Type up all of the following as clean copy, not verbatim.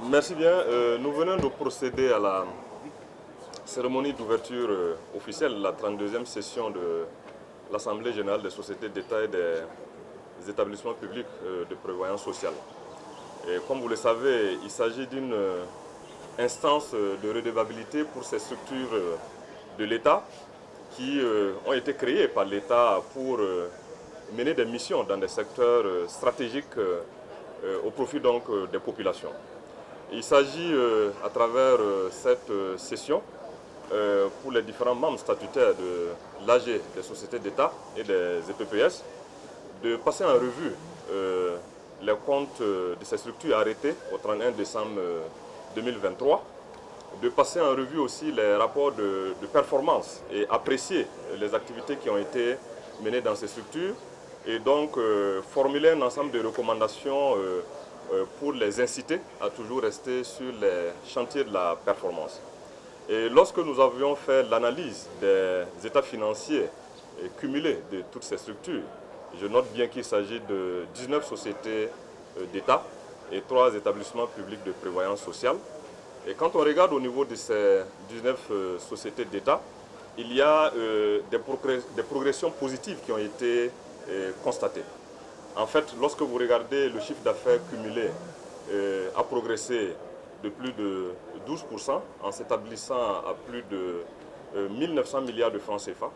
Merci bien. Nous venons de procéder à la cérémonie d'ouverture officielle de la 32e session de l'Assemblée générale des sociétés d'État et des établissements publics de prévoyance sociale. Et comme vous le savez, il s'agit d'une instance de redevabilité pour ces structures de l'État qui ont été créées par l'État pour mener des missions dans des secteurs stratégiques au profit donc des populations. Il s'agit à travers cette session pour les différents membres statutaires de l'AG des sociétés d'État et des EPPS de passer en revue les comptes de ces structures arrêtées au 31 décembre 2023, de passer en revue aussi les rapports de performance et apprécier les activités qui ont été menées dans ces structures et donc formuler un ensemble de recommandations pour les inciter à toujours rester sur les chantiers de la performance. Et lorsque nous avions fait l'analyse des états financiers cumulés de toutes ces structures, je note bien qu'il s'agit de 19 sociétés d'État et 3 établissements publics de prévoyance sociale. Et quand on regarde au niveau de ces 19 sociétés d'État, il y a des progressions positives qui ont été constatées. En fait, lorsque vous regardez le chiffre d'affaires cumulé a progressé de plus de 12% en s'établissant à plus de 1900 milliards de francs CFA.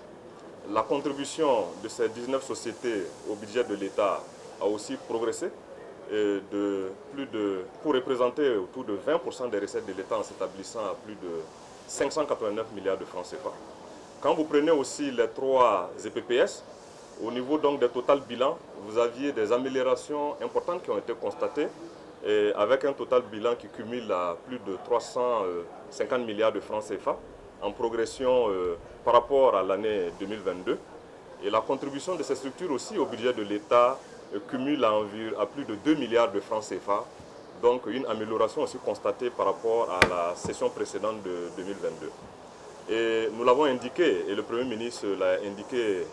La contribution de ces 19 sociétés au budget de l'État a aussi progressé pour représenter autour de 20% des recettes de l'État en s'établissant à plus de 589 milliards de francs CFA. Quand vous prenez aussi les 3 EPPS, au niveau donc des total bilan, vous aviez des améliorations importantes qui ont été constatées et avec un total bilan qui cumule à plus de 350 milliards de francs CFA en progression par rapport à l'année 2022. Et la contribution de ces structures aussi au budget de l'État cumule à plus de 2 milliards de francs CFA, donc une amélioration aussi constatée par rapport à la session précédente de 2022. Et nous l'avons indiqué, et le Premier ministre l'a indiqué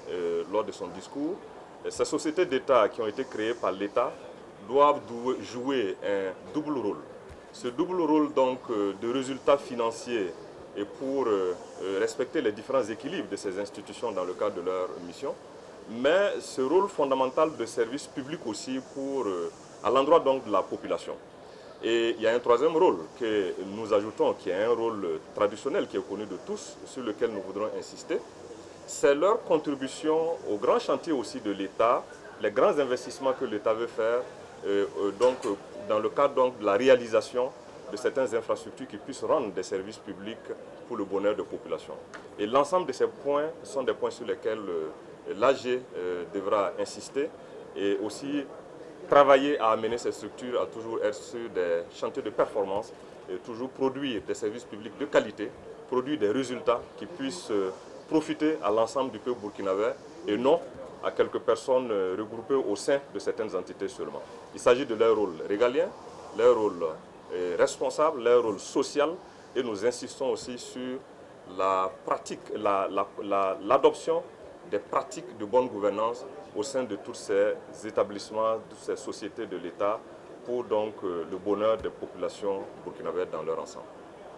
lors de son discours, ces sociétés d'État qui ont été créées par l'État doivent jouer un double rôle. Ce double rôle donc de résultats financiers et pour respecter les différents équilibres de ces institutions dans le cadre de leur mission, mais ce rôle fondamental de service public aussi à l'endroit donc de la population. Et il y a un troisième rôle que nous ajoutons, qui est un rôle traditionnel, qui est connu de tous, sur lequel nous voudrons insister. C'est leur contribution au grand chantier aussi de l'État, les grands investissements que l'État veut faire, dans le cadre donc, de la réalisation de certaines infrastructures qui puissent rendre des services publics pour le bonheur de la population. Et l'ensemble de ces points sont des points sur lesquels l'AG devra insister et aussi travailler à amener ces structures à toujours être sur des chantiers de performance et toujours produire des services publics de qualité, produire des résultats qui puissent profiter à l'ensemble du peuple burkinabé et non à quelques personnes regroupées au sein de certaines entités seulement. Il s'agit de leur rôle régalien, leur rôle responsable, leur rôle social et nous insistons aussi sur la pratique, l'adoption des pratiques de bonne gouvernance au sein de tous ces établissements, de ces sociétés de l'État pour donc le bonheur des populations burkinabèses dans leur ensemble.